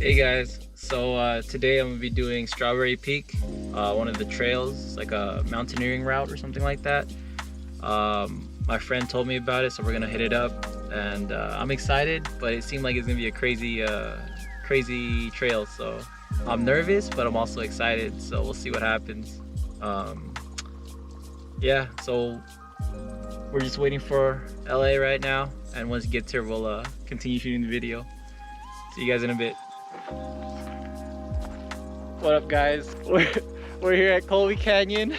Hey guys, so today I'm gonna be doing Strawberry Peak, one of the trails, like a mountaineering route or something like that. My friend told me about it, so we're gonna hit it up, and I'm excited, but it seemed like it's gonna be a crazy trail, so I'm nervous, but I'm also excited, so we'll see what happens. Yeah, so we're just waiting for LA right now, and once it gets here, we'll continue shooting the video. See you guys in a bit. What up, guys? We're here at Colby Canyon.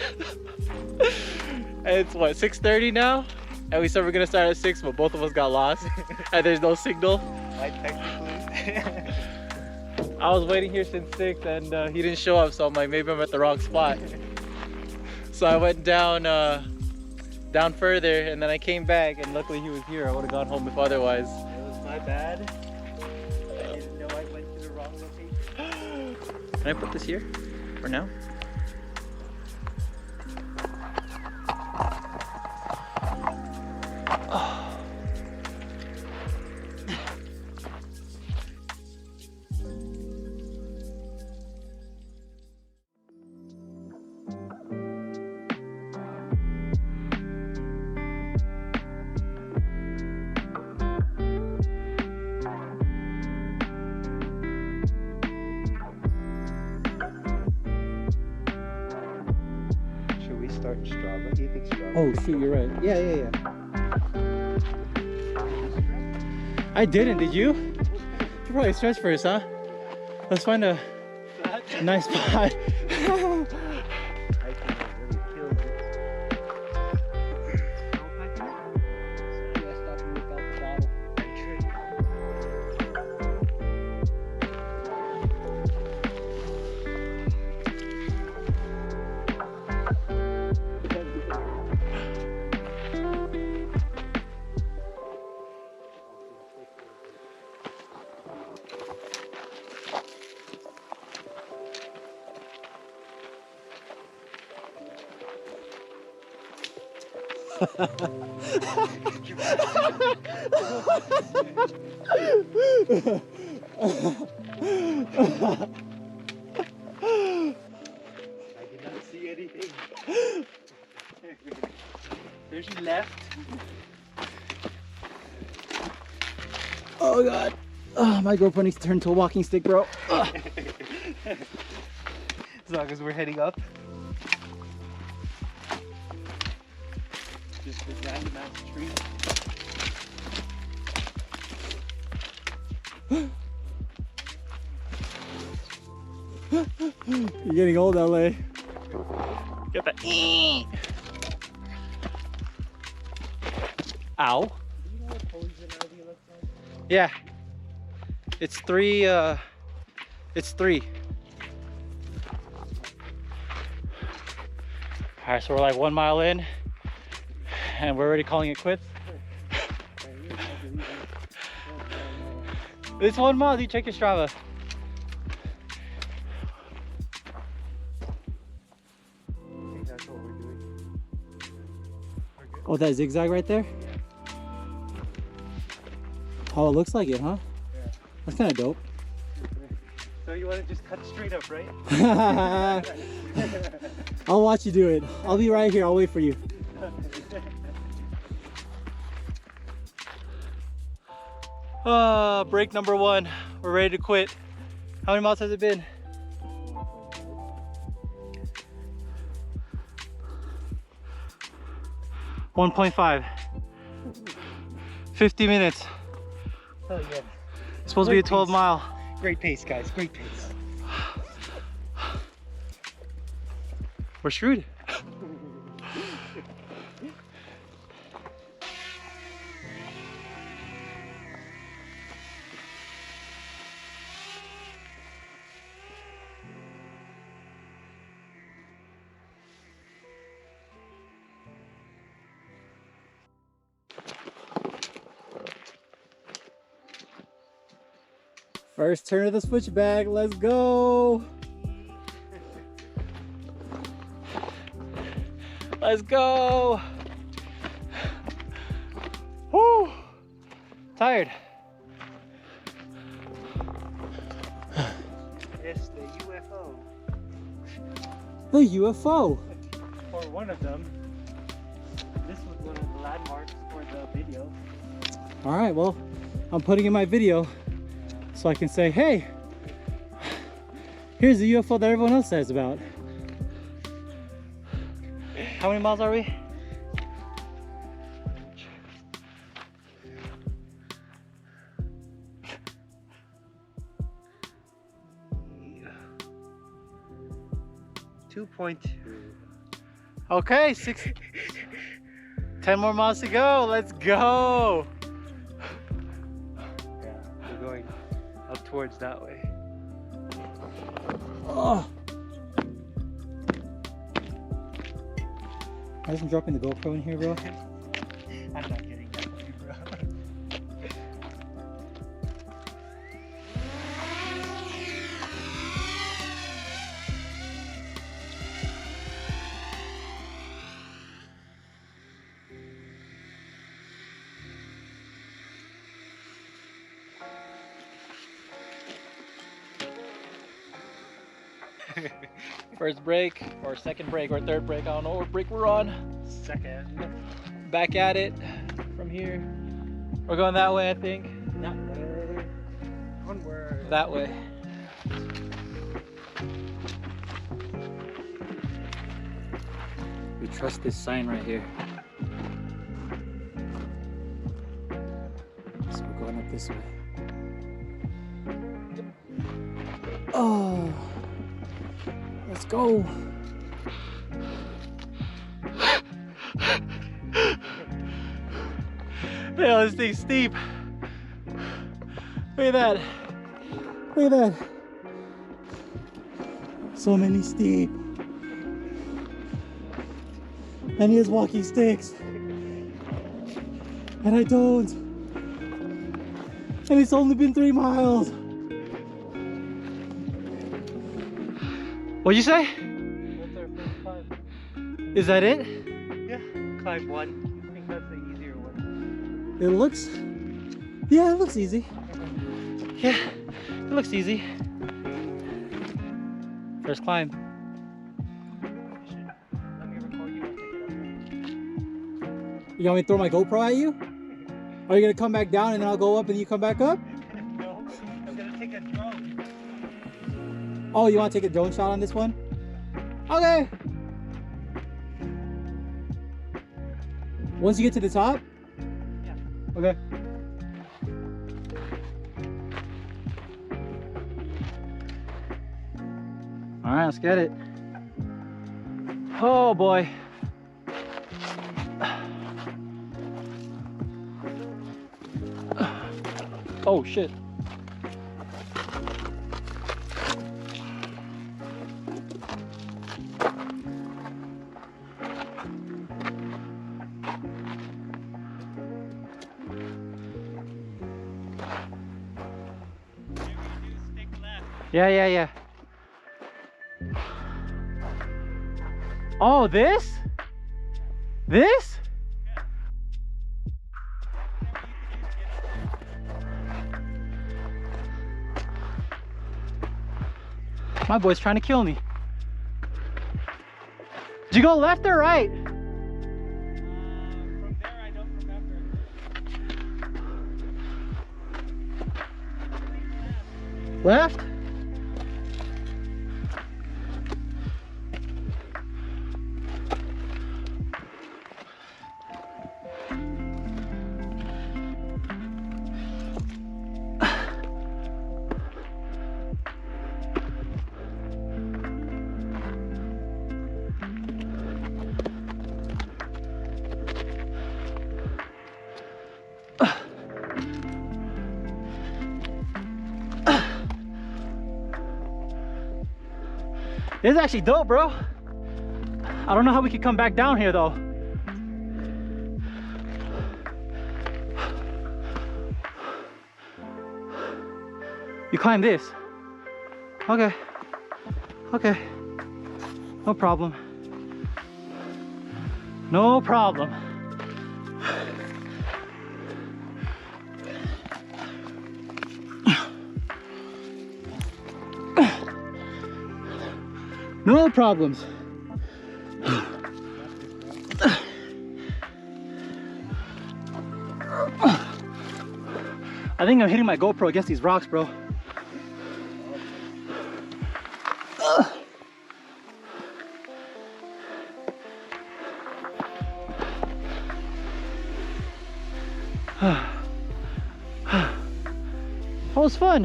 And it's what, 6:30 now? And we said we're gonna start at 6, but both of us got lost. And there's no signal. Technically. I was waiting here since 6 and he didn't show up, so I'm like, maybe I'm at the wrong spot. So I went down further, and then I came back, and luckily he was here. I would have gone home if otherwise. It was my bad. I didn't know I went to the wrong location. Can I put this here for now? Start Strava. You think Strava? Oh shoot, you're right. Yeah. I didn't, did you? You probably stretch first, huh? Let's find a nice spot. I did not see anything. There she left. Oh god. Oh, my GoPro needs to turn to a walking stick, bro. As long as we're heading up. Just this random ass tree. You're getting old, LA. Get that. Ow. Do you know what Colby's RV looks like? Yeah. It's 3. It's 3. Alright, so we're like 1 mile in, and we're already calling it quits. It's 1 mile, dude. Check your Strava. I think that's what we're doing. We're good. Oh, that zigzag right there? Oh, it looks like it, huh? Yeah. That's kind of dope. So you want to just cut straight up, right? I'll watch you do it. I'll be right here. I'll wait for you. Break number 1. We're ready to quit. How many miles has it been? 1.5. 50 minutes. Oh yeah. It's supposed to be a 12 mile. Great pace, guys. Great pace. We're screwed. First turn of the switchback, let's go. Let's go. Woo! Tired. The UFO. Or one of them. This was one of the landmarks for the video. All right, well, I'm putting in my video so I can say, hey, here's the UFO that everyone else says about. How many miles are we? Okay, 10 more miles to go. Let's go. Yeah, we're going up towards that way. Oh. I wasn't dropping the GoPro in here, bro. I'm not getting that from you, bro. First break, or second break, or third break. I don't know what break we're on. Second. Back at it from here. We're going that way, I think. That way. Onward. That way. We trust this sign right here. So we're going up this way. Oh, let's go. Yeah, this thing's steep. Look at that. Look at that. So many steep. And he has walking sticks. And I don't. And it's only been 3 miles. What'd you say? That's our first climb. Is that it? Yeah, climb 1. I think that's the easier one. It looks, yeah, it looks easy. Yeah, it looks easy. First climb. Let me record you and take it up there. You want me to throw my GoPro at you? Are you gonna come back down and then I'll go up and you come back up? No, I'm gonna take a drone. Oh, you want to take a drone shot on this one? Okay. Once you get to the top? Yeah. Okay. All right, let's get it. Oh boy. Oh shit. Yeah. Oh, this? This? My boy's trying to kill me. Did you go left or right? From there, I don't remember. Left? This is actually dope, bro. I don't know how we could come back down here though. You climb this. Okay. Okay. No problem. No problem. No problems. I think I'm hitting my GoPro against these rocks, bro. That was fun.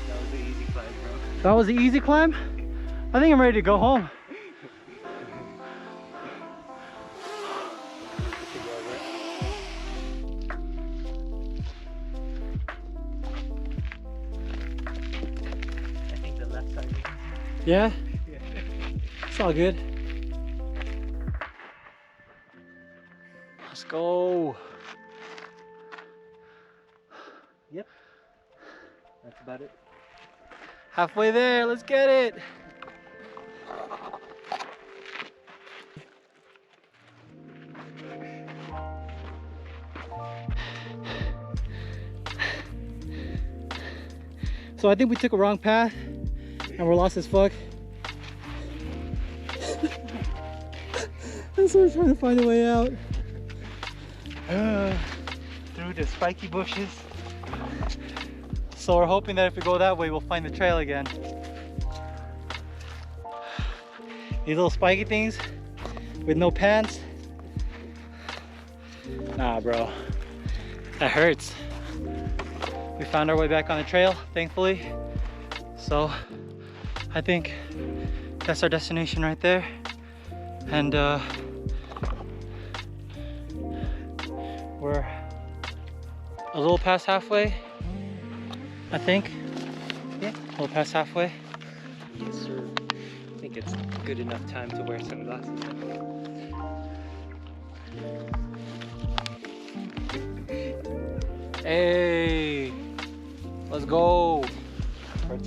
That was the easy climb, bro. That was the easy climb? I think I'm ready to go home. I think the left side is easy. Yeah? Yeah. It's all good. Let's go. Yep. That's about it. Halfway there, let's get it. So I think we took a wrong path and we're lost as fuck. And so we're trying to find a way out. Through the spiky bushes. So we're hoping that if we go that way, we'll find the trail again. These little spiky things with no pants. Nah, bro, that hurts. We found our way back on the trail, thankfully. So I think that's our destination right there. And we're a little past halfway, I think. Yeah. A little past halfway. Yes, sir. I think it's good enough time to wear sunglasses. Hey, let's go.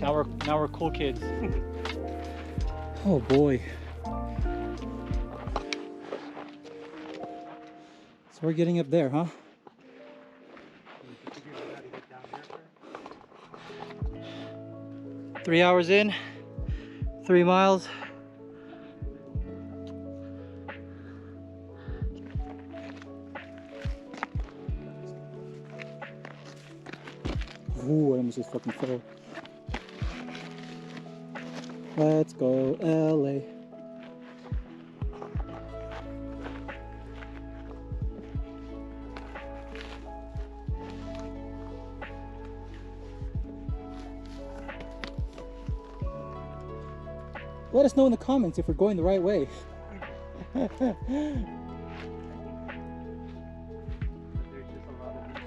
Now we're cool kids. Oh boy. So we're getting up there, huh? 3 hours in, 3 miles. Ooh, I almost just fucking fell. Let's go, LA. Let us know in the comments if we're going the right way. There's just a lot of these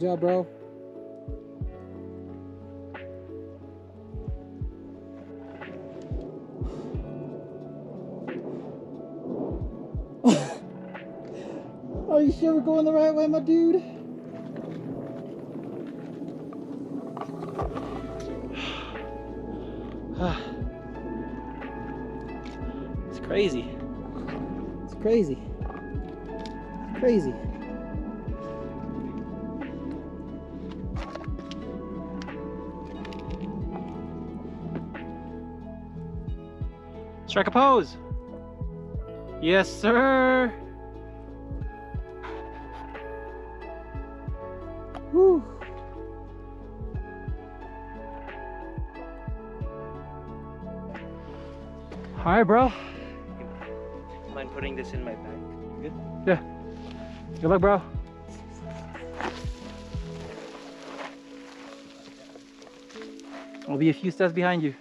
Good job, bro. Are you sure we're going the right way, my dude? It's crazy. It's crazy. It's crazy. Strike a pose. Yes, sir. Woo. All right, bro. Mind putting this in my bag? Good? Yeah. Good luck, bro. I'll be a few steps behind you.